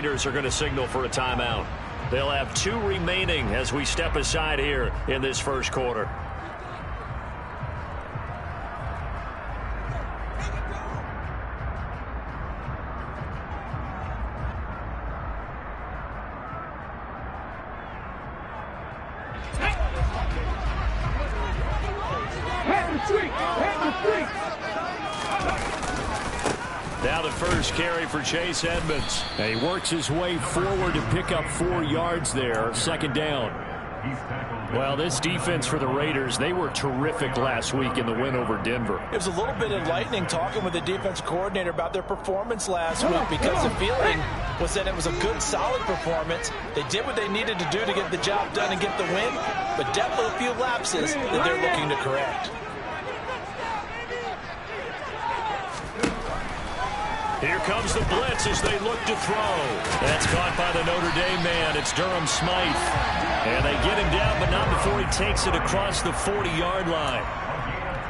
Raiders are going to signal for a timeout. They'll have 2 remaining as we step aside here in this first quarter. Now the first carry for Chase Edmonds. And he works his way forward to pick up 4 yards there. Second down. Well, this defense for the Raiders, they were terrific last week in the win over Denver. It was a little bit enlightening talking with the defense coordinator about their performance last week, because the feeling was that it was a good, solid performance. They did what they needed to do to get the job done and get the win, but definitely a few lapses that they're looking to correct. Here comes the blitz as they look to throw. That's caught by the Notre Dame man. It's Durham Smythe. And they get him down, but not before he takes it across the 40-yard line.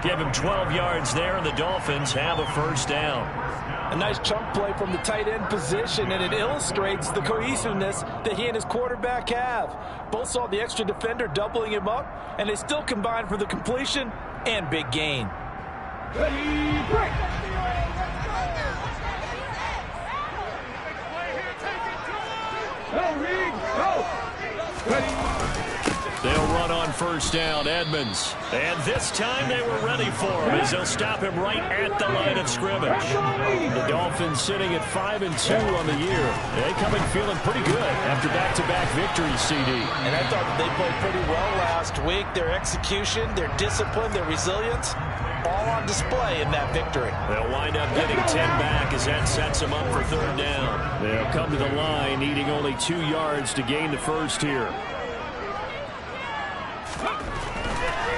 Give him 12 yards there, and the Dolphins have a first down. A nice chunk play from the tight end position, and it illustrates the cohesiveness that he and his quarterback have. Both saw the extra defender doubling him up, and they still combined for the completion and big gain. Ready, break! They'll run on first down, Edmonds. And this time they were ready for him as they'll stop him right at the line of scrimmage. The Dolphins sitting at 5-2 on the year. They coming feeling pretty good after back-to-back victories, CD. And I thought that they played pretty well last week. Their execution, their discipline, their resilience, all on display in that victory. They'll wind up getting 10 back as that sets them up for third down. They'll come to the line needing only 2 yards to gain the first here.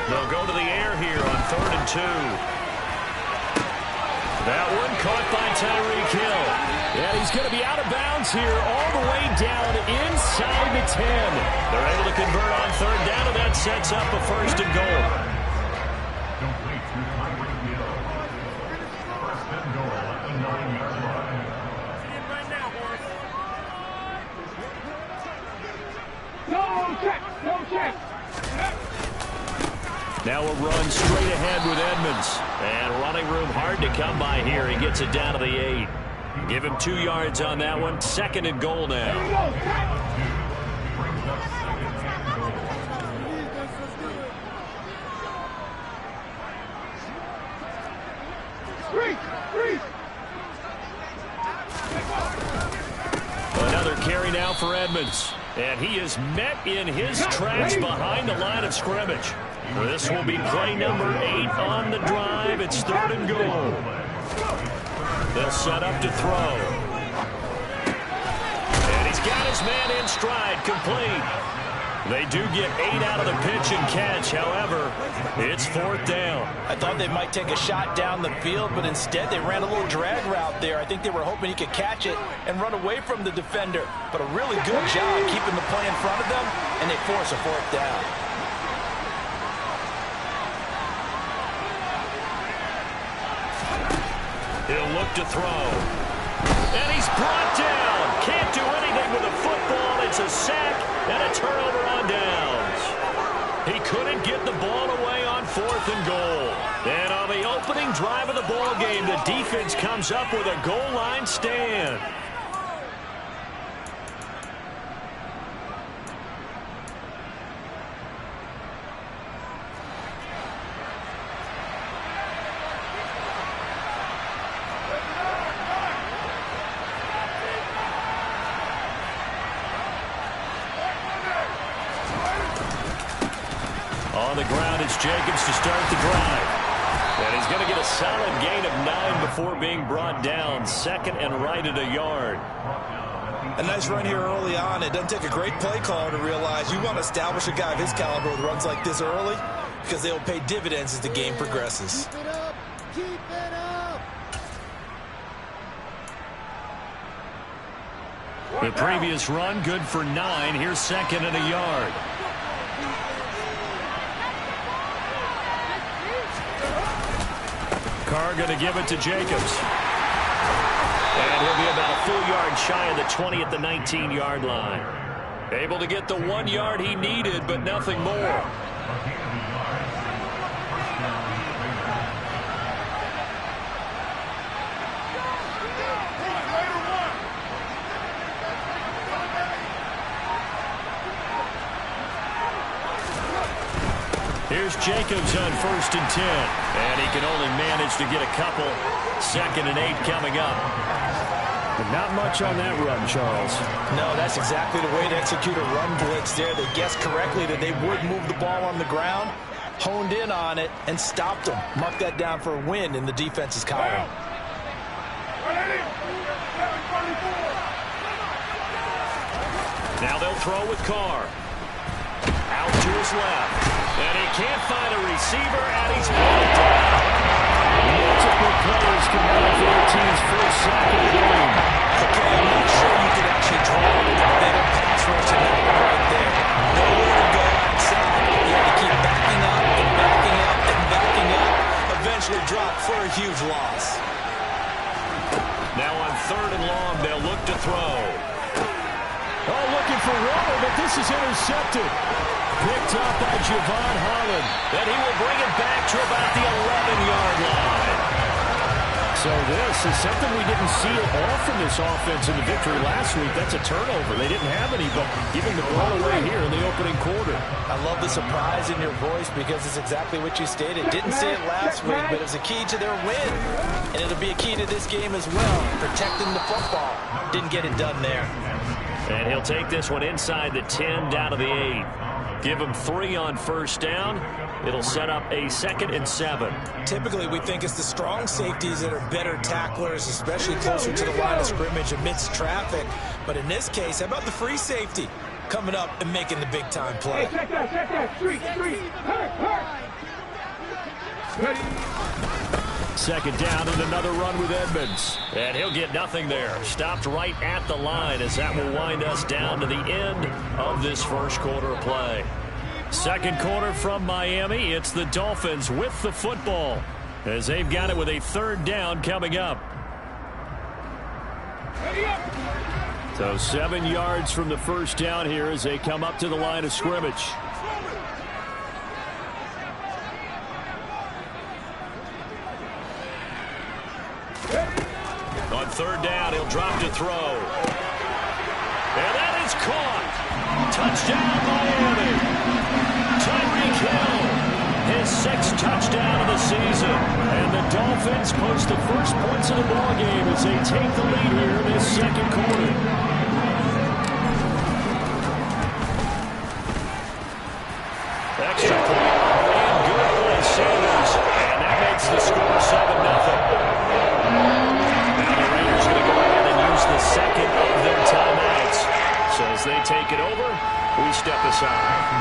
They'll go to the air here on 3rd and 2. That one caught by Tyreek Hill. And he's going to be out of bounds here all the way down inside the 10. They're able to convert on 3rd down, and that sets up a 1st and goal. Now a run straight ahead with Edmonds. And running room hard to come by here. He gets it down to the 8. Give him 2 yards on that one. 2nd and goal now. Another carry now for Edmonds. And he is met in his tracks behind the line of scrimmage. This will be play number 8 on the drive. It's 3rd and goal. They'll set up to throw. And he's got his man in stride, complete. They do get 8 out of the pitch and catch. However, it's 4th down. I thought they might take a shot down the field, but instead they ran a little drag route there. I think they were hoping he could catch it and run away from the defender. But a really good job keeping the play in front of them, and they force a 4th down. He'll look to throw. And he's brought down. Can't do anything with the football. It's a sack and a turnover on downs. He couldn't get the ball away on 4th and goal. And on the opening drive of the ball game, the defense comes up with a goal line stand. On the ground, it's Jacobs to start the drive. And he's going to get a solid gain of 9 before being brought down. 2nd and right at a yard. A nice run here early on. It doesn't take a great play caller to realize you want to establish a guy of his caliber with runs like this early, because they will pay dividends as the game progresses. Keep it up. Keep it up. The previous run, good for 9. Here's 2nd and a yard. Carr going to give it to Jacobs. And he'll be about a full yard shy of the 20 at the 19-yard line. Able to get the 1 yard he needed, but nothing more. Here's Jacobs on 1st and 10. And he can only manage to get a couple. 2nd and 8 coming up. But not much on that run, Charles. No, that's exactly the way to execute a run blitz there. They guessed correctly that they would move the ball on the ground, honed in on it, and stopped them. Mark that down for a win in the defense's column. Now they'll throw with Carr. Out to his left. And he can't find a receiver, and he's brought down. Multiple players combined for their team's first sack of the game. Okay, I'm not sure you could actually draw a better pass rush than that one right there. Nowhere to go outside. You have to keep backing up and backing up and backing up. Eventually drop for a huge loss. Now on 3rd and long, they'll look to throw. Oh, looking for Waller, but this is intercepted. Picked up by Javon Holland. Then he will bring it back to about the 11-yard line. So this is something we didn't see at all from this offense in the victory last week. That's a turnover. They didn't have any, but giving the ball away here in the opening quarter. I love the surprise in your voice because it's exactly what you stated. Didn't say it last week, but it was a key to their win. And it'll be a key to this game as well, protecting the football. Didn't get it done there. And he'll take this one inside the 10 down to the 8. Give him 3 on 1st down. It'll set up a 2nd and 7. Typically, we think it's the strong safeties that are better tacklers, especially closer to the line of scrimmage amidst traffic. But in this case, how about the free safety coming up and making the big-time play? Hey, check that. Street. Hurt. Ready. 2nd down and another run with Edmonds. And he'll get nothing there. Stopped right at the line as that will wind us down to the end of this first quarter of play. 2nd quarter from Miami. It's the Dolphins with the football as they've got it with a 3rd down coming up. So 7 yards from the 1st down here as they come up to the line of scrimmage. On 3rd down, he'll drop to throw. And that is caught. Touchdown, Miami. Tyreek Hill, his 6th touchdown of the season. And the Dolphins post the first points of the ballgame as they take the lead here in this 2nd quarter. Extra point. And good by Sanders. And that makes the score 7-0. The 2nd of their timeouts. So as they take it over, we step aside.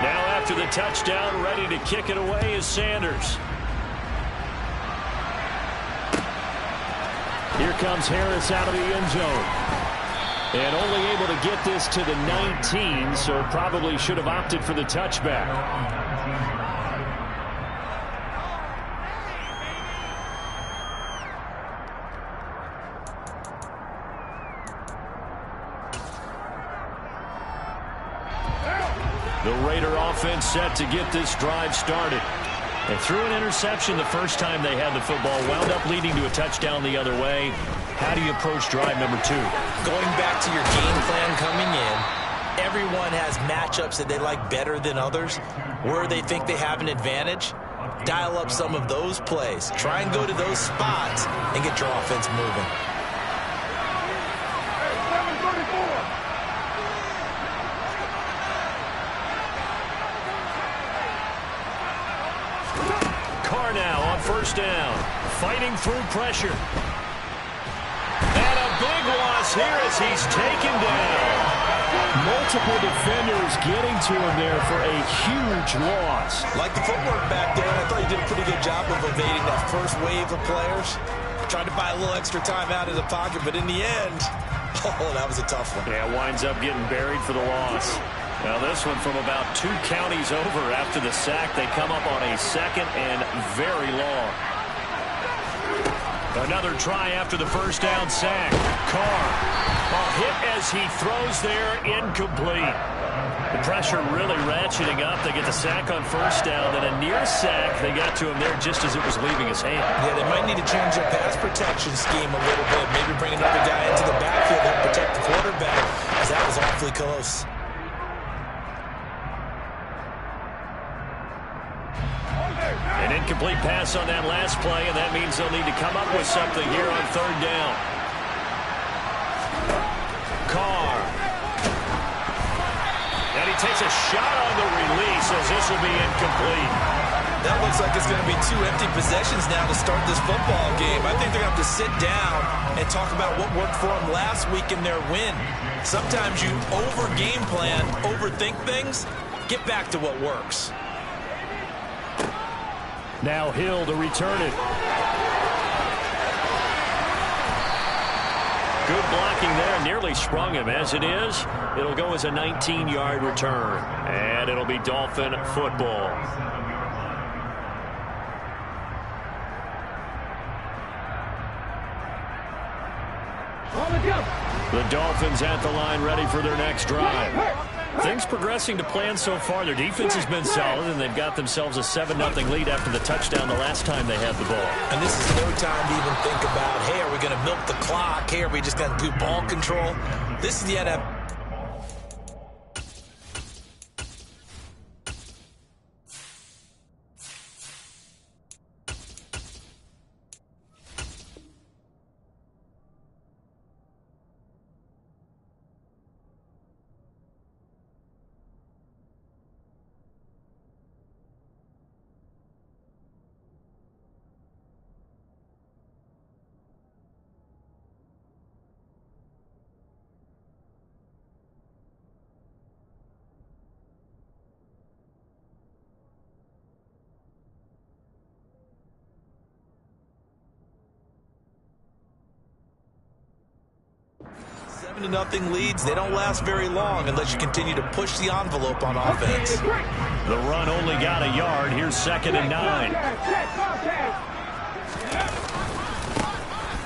Now after the touchdown, ready to kick it away is Sanders. Here comes Harris out of the end zone. And only able to get this to the 19, so probably should have opted for the touchback. The Raider offense set to get this drive started. They threw an interception the first time they had the football, wound up leading to a touchdown the other way. How do you approach drive number 2? Going back to your game plan coming in, everyone has matchups that they like better than others. Where they think they have an advantage, dial up some of those plays. Try and go to those spots and get your offense moving. Now on 1st down, fighting through pressure. And a big loss here as he's taken down. Multiple defenders getting to him there for a huge loss. Like the footwork back there, I thought he did a pretty good job of evading that first wave of players. Tried to buy a little extra time out of the pocket, but in the end, oh, that was a tough one. Yeah, winds up getting buried for the loss. Now this one from about 2 counties over after the sack. They come up on a 2nd and very long. Another try after the first down sack. Carr, a hit as he throws there, incomplete. The pressure really ratcheting up. They get the sack on first down, then a near sack. They got to him there just as it was leaving his hand. Yeah, they might need to change their pass protection scheme a little bit. Maybe bring another guy into the backfield to help protect the quarterback, as that was awfully close. An incomplete pass on that last play, and that means they'll need to come up with something here on third down. Carr. And he takes a shot on the release as this will be incomplete. That looks like it's going to be 2 empty possessions now to start this football game. I think they're going to have to sit down and talk about what worked for them last week in their win. Sometimes you over-game plan, overthink things. Get back to what works. Now Hill to return it. Good blocking there. Nearly sprung him. As it is, it'll go as a 19-yard return. And it'll be Dolphin football. The Dolphins at the line ready for their next drive. Things progressing to plan so far. Their defense has been solid, and they've got themselves a 7-0 lead after the touchdown the last time they had the ball. And this is no time to even think about, hey, are we going to milk the clock? Hey, are we just going to do ball control? This is the NFL. Nothing leads, they don't last very long unless you continue to push the envelope on offense. The run only got a yard. Here's 2nd and 9.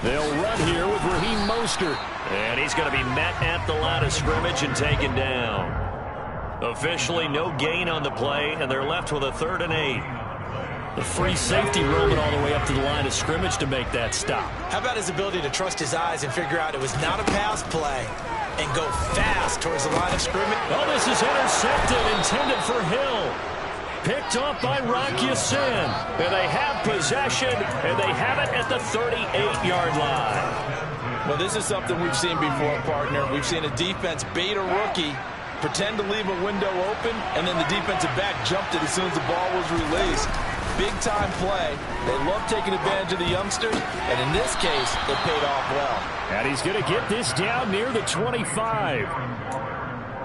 They'll run here with Raheem Mostert. And he's going to be met at the line of scrimmage and taken down. Officially no gain on the play, and they're left with a 3rd and 8. The free safety roaming all the way up to the line of scrimmage to make that stop. How about his ability to trust his eyes and figure out it was not a pass play and go fast towards the line of scrimmage? Oh, this is intercepted, intended for Hill. Picked off by Rock Ya-Sin. And they have possession, and they have it at the 38-yard line. Well, this is something we've seen before, partner. We've seen a defense bait a rookie, pretend to leave a window open, and then the defensive back jumped it as soon as the ball was released. Big-time play. They love taking advantage of the youngsters, and in this case, it paid off well. And he's going to get this down near the 25.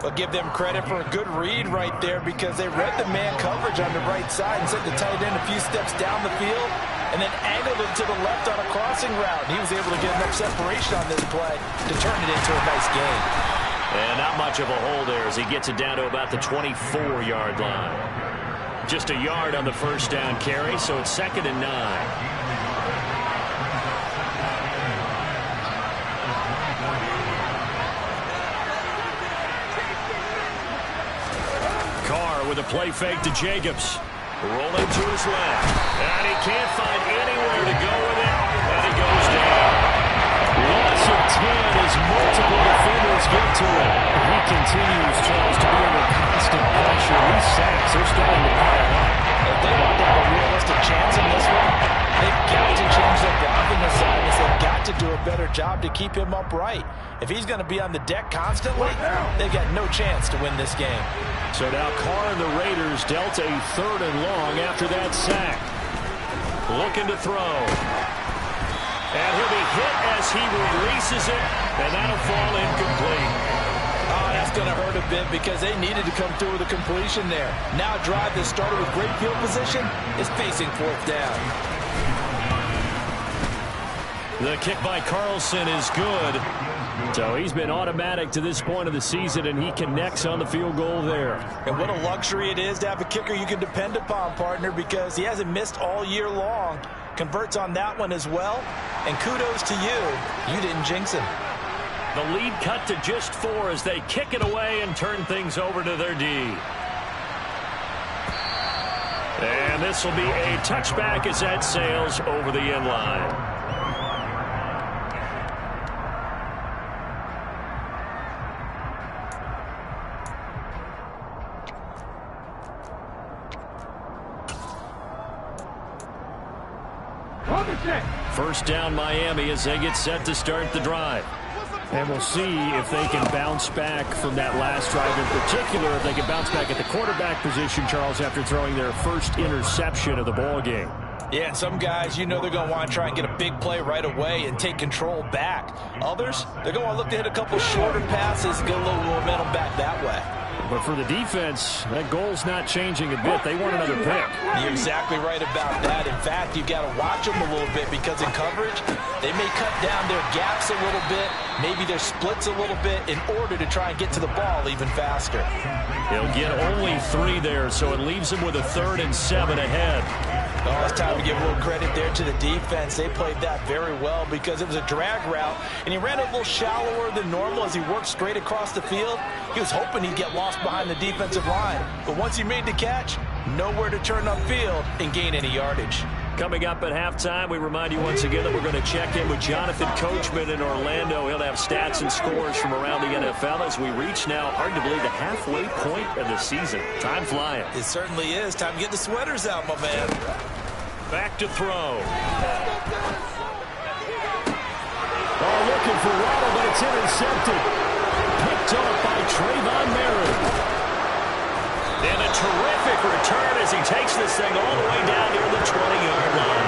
I'll give them credit for a good read right there because they read the man coverage on the right side and sent the tight end a few steps down the field and then angled it to the left on a crossing route. He was able to get enough separation on this play to turn it into a nice gain. And not much of a hole there as he gets it down to about the 24-yard line. Just a yard on the first down carry, so it's 2nd and 9. Carr with a play fake to Jacobs. Rolling to his left. And he can't find anywhere to go with it. And he goes down. Loss of 10 as multiple defenders get to him. He continues, Charles, to be under constant pressure. These sacks, they're starting to pile up. If they want to have a realistic chance in this one, they've got to change their blocking assignments. They've got to do a better job to keep him upright. If he's going to be on the deck constantly, they've got no chance to win this game. So now Carr and the Raiders dealt a 3rd and long after that sack. Looking to throw. And he'll be hit as he releases it, and that'll fall incomplete. Oh, that's going to hurt a bit because they needed to come through with a completion there. Now a drive that started with great field position is facing 4th down. The kick by Carlson is good. So he's been automatic to this point of the season, and he connects on the field goal there. And what a luxury it is to have a kicker you can depend upon, partner, because he hasn't missed all year long. converts on that one as well. And kudos to you. You didn't jinx him. The lead cut to just 4 as they kick it away and turn things over to their D. And this will be a touchback as that sails over the end line. First down Miami as they get set to start the drive. And we'll see if they can bounce back from that last drive in particular, if they can bounce back at the quarterback position, Charles, after throwing their first interception of the ball game. Yeah, and some guys, you know they're going to want to try and get a big play right away and take control back. Others, they're going to look to hit a couple shorter passes and get a little momentum back that way. But for the defense, that goal's not changing a bit. They want another pick. You're exactly right about that. In fact, you've got to watch them a little bit because in coverage, they may cut down their gaps a little bit, maybe their splits a little bit in order to try and get to the ball even faster. He'll get only 3 there, so it leaves him with a 3rd and 7 ahead. Oh, it's time to give a little credit there to the defense. They played that very well because it was a drag route, and he ran a little shallower than normal as he worked straight across the field. He was hoping he'd get lost behind the defensive line, but once he made the catch, nowhere to turn upfield and gain any yardage. Coming up at halftime, we remind you once again that we're going to check in with Jonathan Coachman in Orlando. He'll have stats and scores from around the NFL as we reach now, hard to believe, the halfway point of the season. Time flying. It certainly is. Time to get the sweaters out, my man. Back to throw. Oh, looking for Waddle, but it's intercepted. Picked off by Trayvon Merritt. And a terrific return as he takes this thing all the way down near the 20-yard line.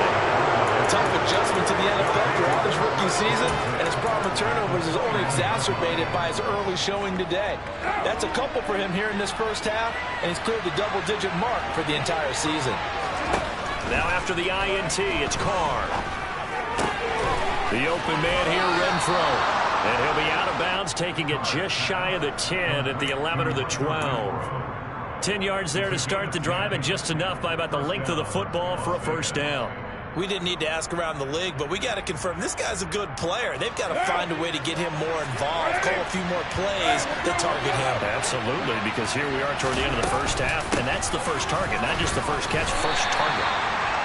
A tough adjustment to the NFL throughout his rookie season, and his problem with turnovers is only exacerbated by his early showing today. That's a couple for him here in this first half, and he's cleared the double-digit mark for the entire season. Now after the INT, it's Carr. The open man here, Renfro. And he'll be out of bounds, taking it just shy of the 10 at the 11 or the 12. 10 yards there to start the drive, and just enough by about the length of the football for a first down. We didn't need to ask around the league, but we got to confirm this guy's a good player. They've got to find a way to get him more involved, call a few more plays that target him. Absolutely, because here we are toward the end of the first half, and that's the first target, not just the first catch, first target.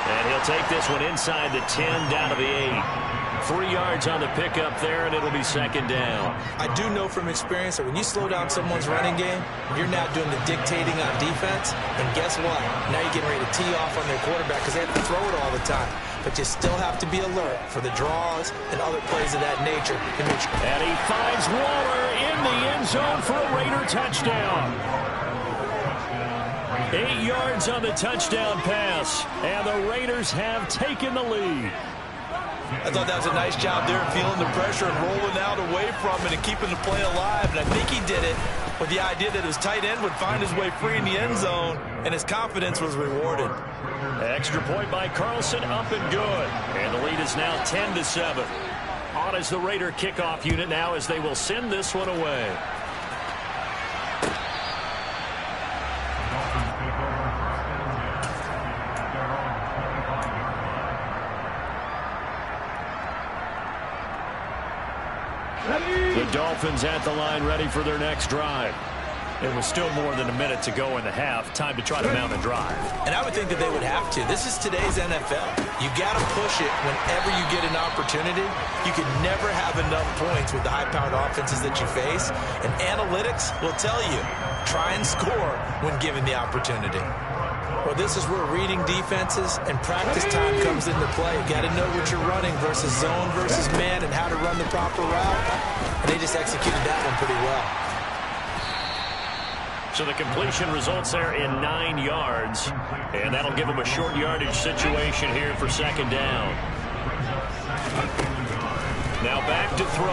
And he'll take this one inside the 10, down to the 8. 3 yards on the pickup there, and it'll be second down. I do know from experience that when you slow down someone's running game, you're now doing the dictating on defense. And guess what? Now you're getting ready to tee off on their quarterback because they have to throw it all the time. But you still have to be alert for the draws and other plays of that nature. And he finds Waller in the end zone for a Raider touchdown. 8 yards on the touchdown pass, and the Raiders have taken the lead. I thought that was a nice job there, feeling the pressure and rolling out away from it and keeping the play alive. And I think he did it with the idea that his tight end would find his way free in the end zone, and his confidence was rewarded. Extra point by Carlson, up and good. And the lead is now 10-7. On is the Raider kickoff unit now as they will send this one away. The Dolphins at the line, ready for their next drive. It was still more than a minute to go in the half. Time to try to mount a drive. And I would think that they would have to. This is today's NFL. You got to push it whenever you get an opportunity. You can never have enough points with the high-powered offenses that you face. And analytics will tell you, try and score when given the opportunity. Well, this is where reading defenses and practice time comes into play. You got to know what you're running versus zone versus man and how to run the proper route. And they just executed that one pretty well. So the completion results there in 9 yards. And that'll give them a short yardage situation here for second down. Now back to throw.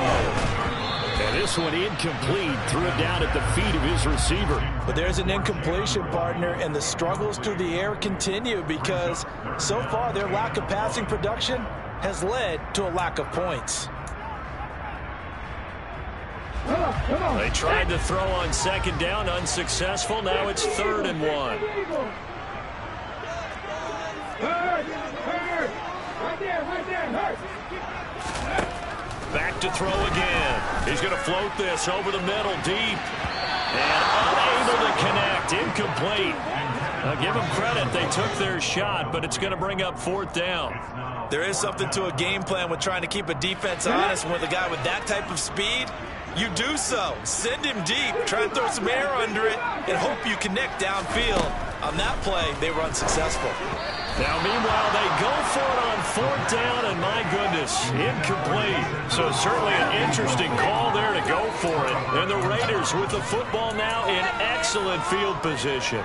And this one incomplete. Threw it down at the feet of his receiver. But there's an incompletion, partner, and the struggles through the air continue because so far their lack of passing production has led to a lack of points. They tried to throw on second down, unsuccessful. Now it's 3rd and 1. back to throw again. He's going to float this over the middle, deep. And unable to connect. Incomplete. Give them credit. They took their shot, but it's going to bring up 4th down. There is something to a game plan with trying to keep a defense honest. And with a guy with that type of speed, you do so. Send him deep. Try and throw some air under it and hope you connect downfield. On that play, they were unsuccessful. Now, meanwhile, they go for it on 4th down, and my goodness, incomplete. So certainly an interesting call there to go for it. And the Raiders with the football now in excellent field position.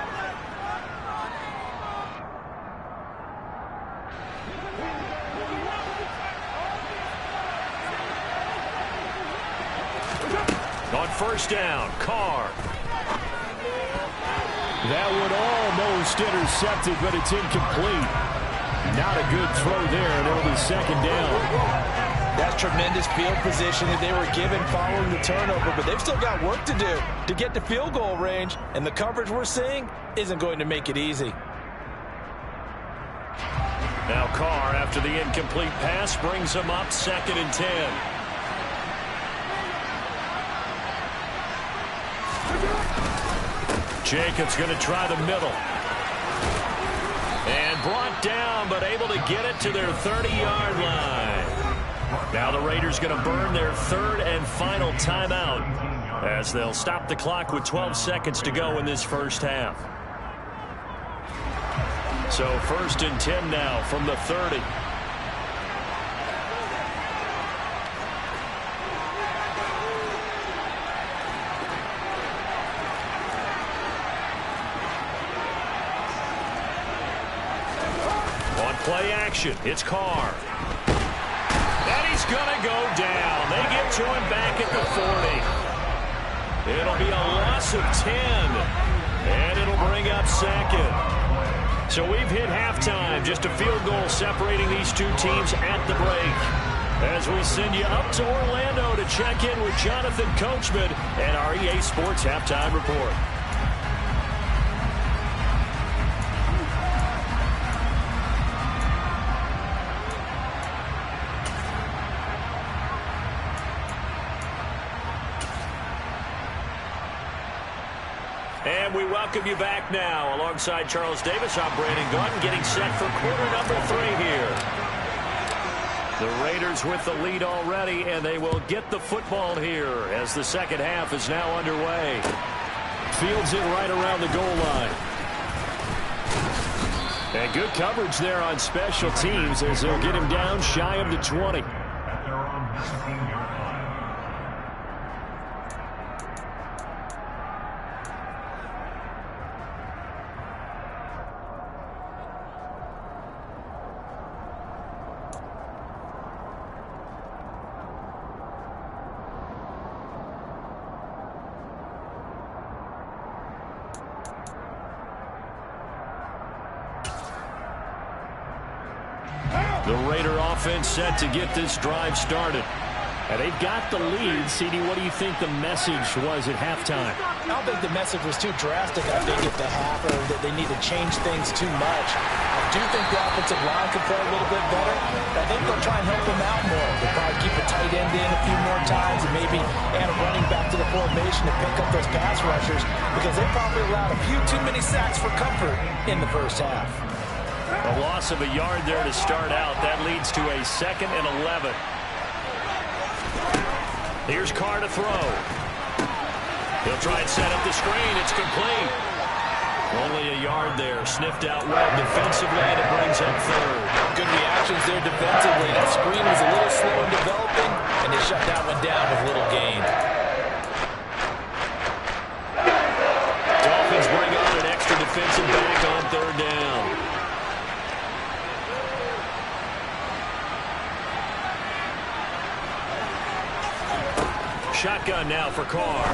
On 1st down, Carr. That one almost intercepted, but it's incomplete. Not a good throw there, and it'll be 2nd down. That's tremendous field position that they were given following the turnover, but they've still got work to do to get to field goal range, and the coverage we're seeing isn't going to make it easy. Now Carr, after the incomplete pass, brings him up 2nd and 10. Jacobs going to try the middle. And brought down, but able to get it to their 30-yard line. Now the Raiders going to burn their 3rd and final timeout as they'll stop the clock with 12 seconds to go in this first half. So 1st and 10 now from the 30. Play action. It's Carr. And he's going to go down. They get to him back at the 40. It'll be a loss of 10. And it'll bring up 2nd. So we've hit halftime. Just a field goal separating these two teams at the break. As we send you up to Orlando to check in with Jonathan Coachman and our EA Sports Halftime Report. And we welcome you back now. Alongside Charles Davis, I'm Brandon Gaudin, getting set for quarter number 3 here. The Raiders with the lead already, and they will get the football here as the second half is now underway. Fields it right around the goal line. And good coverage there on special teams as they'll get him down shy of the 20. The Raider offense set to get this drive started. And they've got the lead. CD, what do you think the message was at halftime? I don't think the message was too drastic, I think, at the half, or that they need to change things too much. I do think the offensive line could play a little bit better. I think they'll try and help them out more. They'll probably keep a tight end in a few more times and maybe add a running back to the formation to pick up those pass rushers because they probably allowed a few too many sacks for comfort in the first half. A loss of a yard there to start out. That leads to a 2nd and 11. Here's Carr to throw. He'll try and set up the screen. It's complete. Only a yard there. Sniffed out well defensively, and it brings up 3rd. Good reactions there defensively. That screen was a little slow in developing, and they shut that one down with little gain. Dolphins bring on an extra defensive back on 3rd down. Shotgun now for Carr.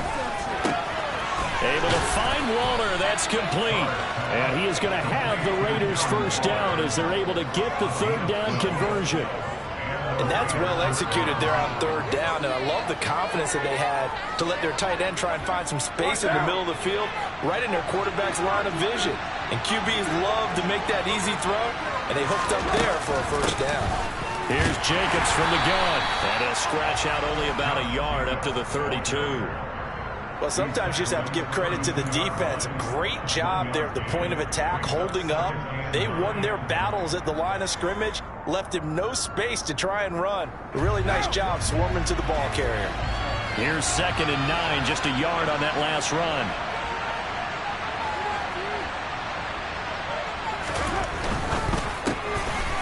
Able to find Waller. That's complete. And he is going to have the Raiders first down as they're able to get the 3rd down conversion. And that's well executed there on 3rd down. And I love the confidence that they had to let their tight end try and find some space in the middle of the field, right in their quarterback's line of vision. And QBs love to make that easy throw, and they hooked up there for a first down. Here's Jacobs from the gun. And he'll scratch out only about a yard up to the 32. Well, sometimes you just have to give credit to the defense. Great job there at the point of attack, holding up. They won their battles at the line of scrimmage, left him no space to try and run. A really nice job swarming to the ball carrier. Here's 2nd and 9, just a yard on that last run.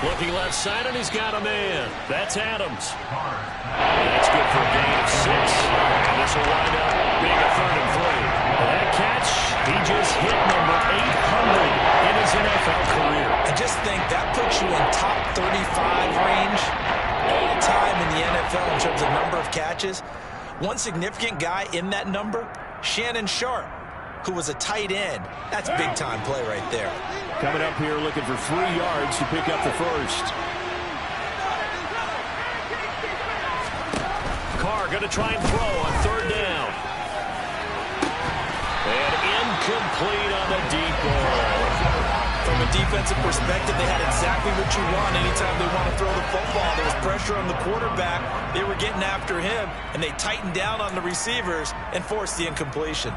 Looking left side, and he's got a man. That's Adams. That's good for a gain of 6. And this will wind up being a 3rd and 3. That catch, he just hit number 800 in his NFL career. I just think that puts you in top 35 range all time in the NFL in terms of number of catches. One significant guy in that number, Shannon Sharp, who was a tight end. That's big-time play right there. Coming up here looking for 3 yards to pick up the first. Carr going to try and throw on 3rd down. And incomplete on the deep ball. From a defensive perspective, they had exactly what you want anytime they want to throw the football. There was pressure on the quarterback. They were getting after him, and they tightened down on the receivers and forced the incompletion.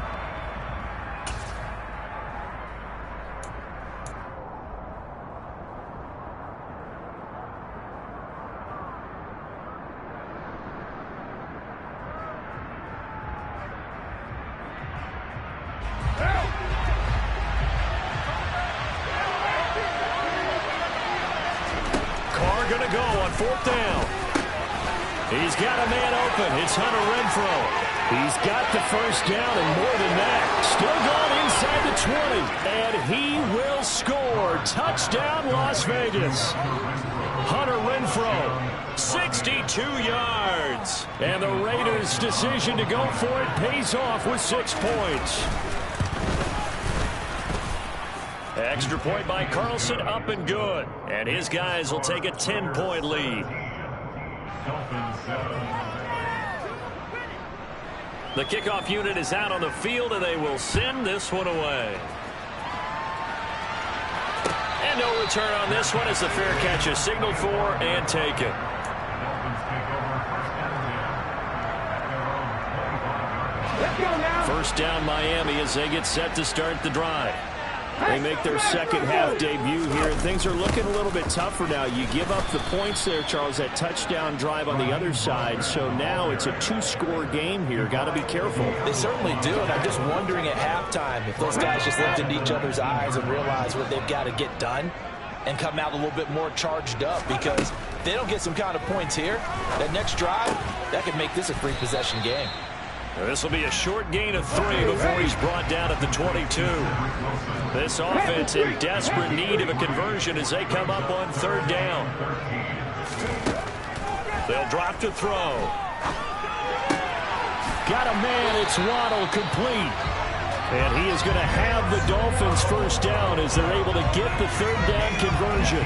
Going to go on 4th down. He's got a man open. It's Hunter Renfrow. He's got the first down and more than that. Still going inside the 20. And he will score. Touchdown, Las Vegas. Hunter Renfrow, 62 yards. And the Raiders' decision to go for it pays off with 6 points. Extra point by Carlson, up and good. And his guys will take a 10-point lead. The kickoff unit is out on the field, and they will send this one away. And no return on this one as the fair catch is signaled for and taken. First down, Miami, as they get set to start the drive. They make their second half debut here, and things are looking a little bit tougher now. You give up the points there, Charles, that touchdown drive on the other side. So now it's a 2-score game here. Got to be careful. They certainly do, and I'm just wondering at halftime if those guys just looked into each other's eyes and realized what they've got to get done and come out a little bit more charged up, because if they don't get some kind of points here, that next drive, that could make this a free possession game. This will be a short gain of 3 before he's brought down at the 22. This offense in desperate need of a conversion as they come up on 3rd down. They'll drop to throw. Got a man, it's Waddle, complete. And he is going to have the Dolphins first down as they're able to get the 3rd down conversion.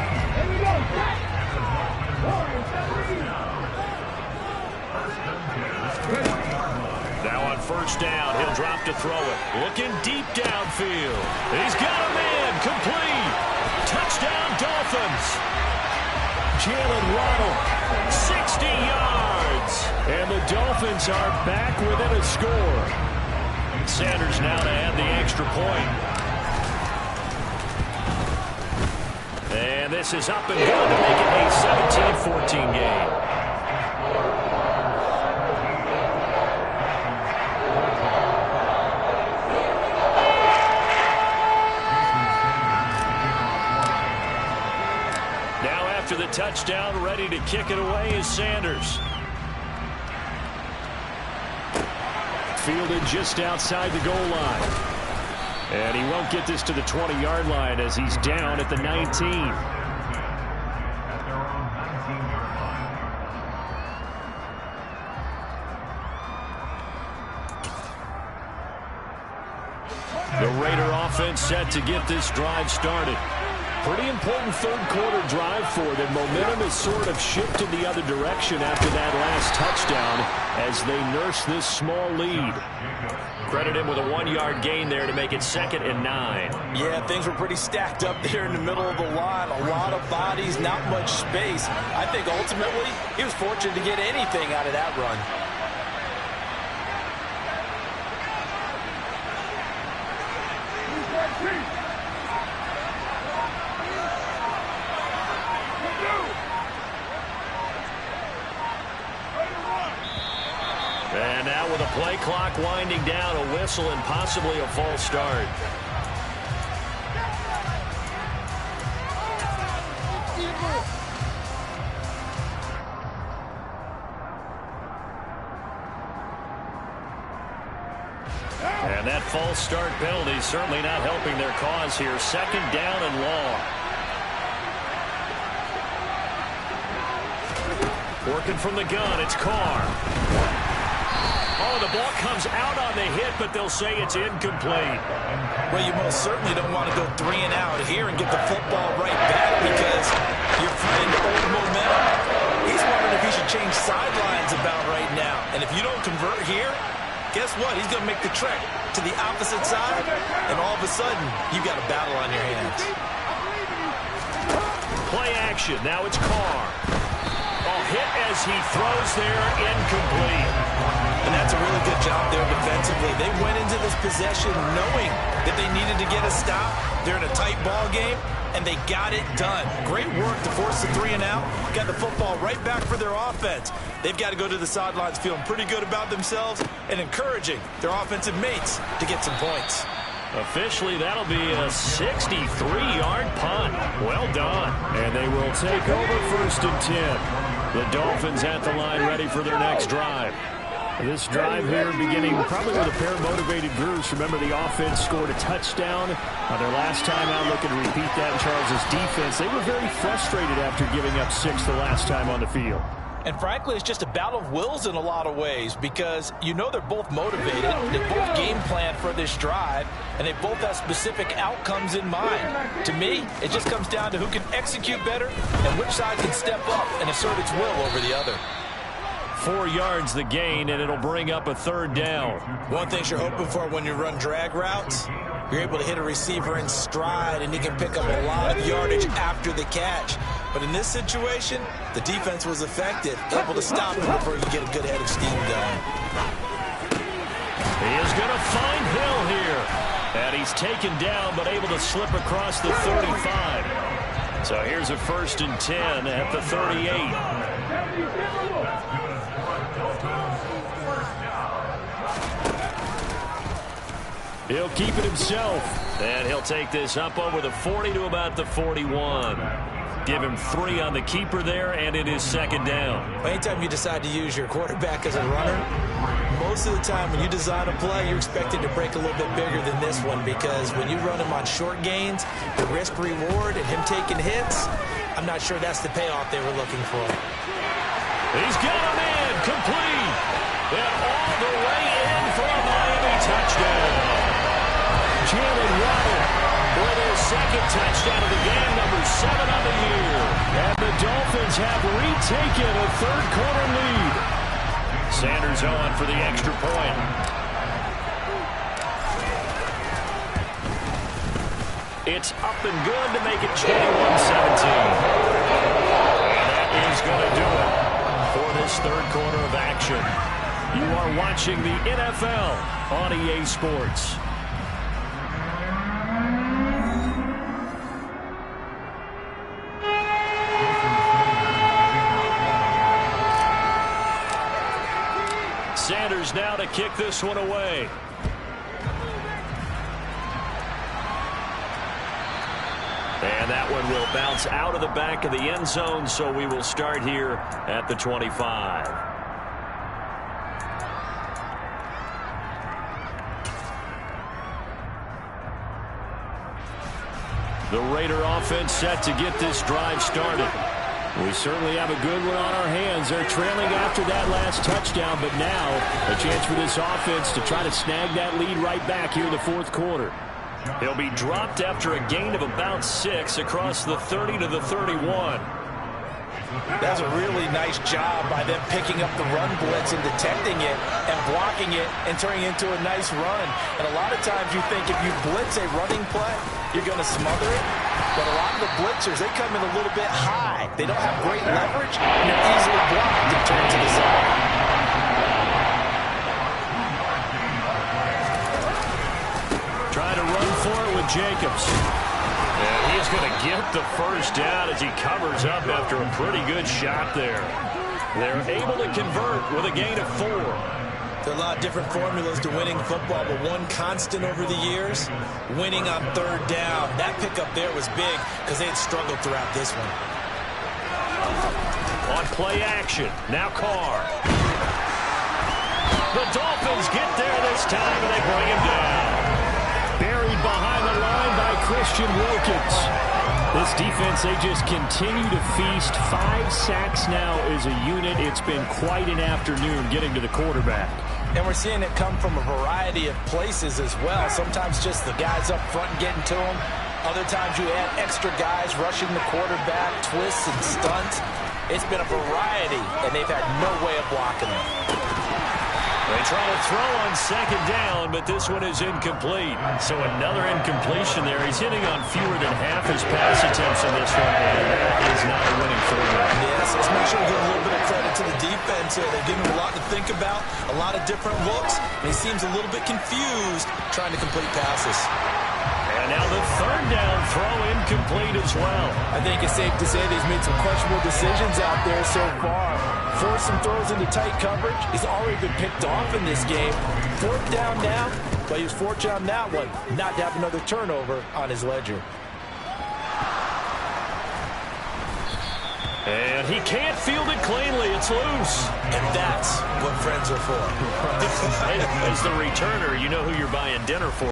Now on 1st down, he'll drop to throw it. Looking deep downfield. He's got a man, complete. Touchdown, Dolphins. Jalen Waddle, 60 yards. and the Dolphins are back within a score. Sanders now to add the extra point. And this is up and good to make it a 17-14 game. Now after the touchdown, ready to kick it away is Sanders. Fielded just outside the goal line. And he won't get this to the 20-yard line as he's down at the 19. The Raider offense set to get this drive started. Pretty important third-quarter drive for them. Momentum has sort of shifted the other direction after that last touchdown as they nurse this small lead. Credit him with a 1-yard gain there to make it 2nd and 9. Yeah, things were pretty stacked up there in the middle of the line. A lot of bodies, not much space. I think ultimately he was fortunate to get anything out of that run. And now with a play clock winding down, a whistle and possibly a false start. And that false start penalty certainly not helping their cause here. 2nd down and long. Working from the gun, it's Carr. Oh, the ball comes out on the hit, but they'll say it's incomplete. Well, you most certainly don't want to go 3 and out here and get the football right back because your friend, Old Momentum, he's wondering if he should change sidelines about right now. And if you don't convert here, guess what? He's going to make the trek to the opposite side, and all of a sudden, you've got a battle on your hands. Play action. Now it's Carr. Oh, hit as he throws there, incomplete. And that's a really good job there defensively. They went into this possession knowing that they needed to get a stop. They're in a tight ball game, and they got it done. Great work to force the 3 and out. Got the football right back for their offense. They've got to go to the sidelines feeling pretty good about themselves and encouraging their offensive mates to get some points. Officially, that'll be a 63-yard punt. Well done. And they will take over 1st and 10. The Dolphins at the line ready for their next drive. This drive here beginning probably with a pair of motivated groups. Remember, the offense scored a touchdown their last time out, looking to repeat that in Charles' defense. They were very frustrated after giving up 6 the last time on the field. And frankly, it's just a battle of wills in a lot of ways because you know they're both motivated, they both game plan for this drive, and they both have specific outcomes in mind. To me, it just comes down to who can execute better and which side can step up and assert its will over the other. 4 yards the gain, and it'll bring up a 3rd down. One thing you're hoping for when you run drag routes, you're able to hit a receiver in stride, and he can pick up a lot of yardage after the catch. But in this situation, the defense was effective, able to stop him before you get a good head of steam going. He is going to find Hill here. And he's taken down, but able to slip across the 35. So here's a 1st and 10 at the 38. He'll keep it himself. And he'll take this up over the 40 to about the 41. Give him 3 on the keeper there, and it is 2nd down. Anytime you decide to use your quarterback as a runner, most of the time when you design a play, you're expected to break a little bit bigger than this one because when you run him on short gains, the risk-reward and him taking hits, I'm not sure that's the payoff they were looking for. He's got him in, complete, and all the way in for a Miami touchdown. Jalen Waddle with his 2nd touchdown of the game, number 7 on the year. And the Dolphins have retaken a 3rd-quarter lead. Sanders on for the extra point. It's up and good to make it 21-17. And that is going to do it for this 3rd quarter of action. You are watching the NFL on EA Sports. Sanders now to kick this one away. And that one will bounce out of the back of the end zone, so we will start here at the 25. The Raider offense set to get this drive started. We certainly have a good one on our hands. They're trailing after that last touchdown, but now a chance for this offense to try to snag that lead right back here in the 4th quarter. He'll be dropped after a gain of about 6 across the 30 to the 31. That's a really nice job by them picking up the run blitz and detecting it and blocking it and turning it into a nice run. And a lot of times you think if you blitz a running play, you're going to smother it. But a lot of the blitzers, they come in a little bit high. They don't have great leverage, and they're easily blocked and turned to the side. Trying to run for it with Jacobs. And he's going to get the first down as he covers up after a pretty good shot there. They're able to convert with a gain of 4. There are a lot of different formulas to winning football, but one constant over the years, winning on 3rd down. That pickup there was big because they had struggled throughout this one. On play action, now Carr. The Dolphins get there this time, and they bring him down. Buried behind the line by Christian Wilkins. This defense, they just continue to feast. 5 sacks now as a unit. It's been quite an afternoon getting to the quarterback. And we're seeing it come from a variety of places as well. Sometimes just the guys up front and getting to them. Other times you add extra guys rushing the quarterback, twists and stunts. It's been a variety, and they've had no way of blocking them. They try to throw on 2nd down, but this one is incomplete. So another incompletion there. He's hitting on fewer than half his pass attempts in this one, and that is not a winning formula. Yes, let's make sure we give a little bit of credit to the defense here. They're giving him a lot to think about, a lot of different looks, and he seems a little bit confused trying to complete passes. And now the 3rd down throw incomplete as well. I think it's safe to say that he's made some questionable decisions out there so far. Forced some throws into tight coverage. He's already been picked off in this game. 4th down now, but he was fortunate on that one not to have another turnover on his ledger. And he can't field it cleanly. It's loose. And that's what friends are for. As the returner, you know who you're buying dinner for.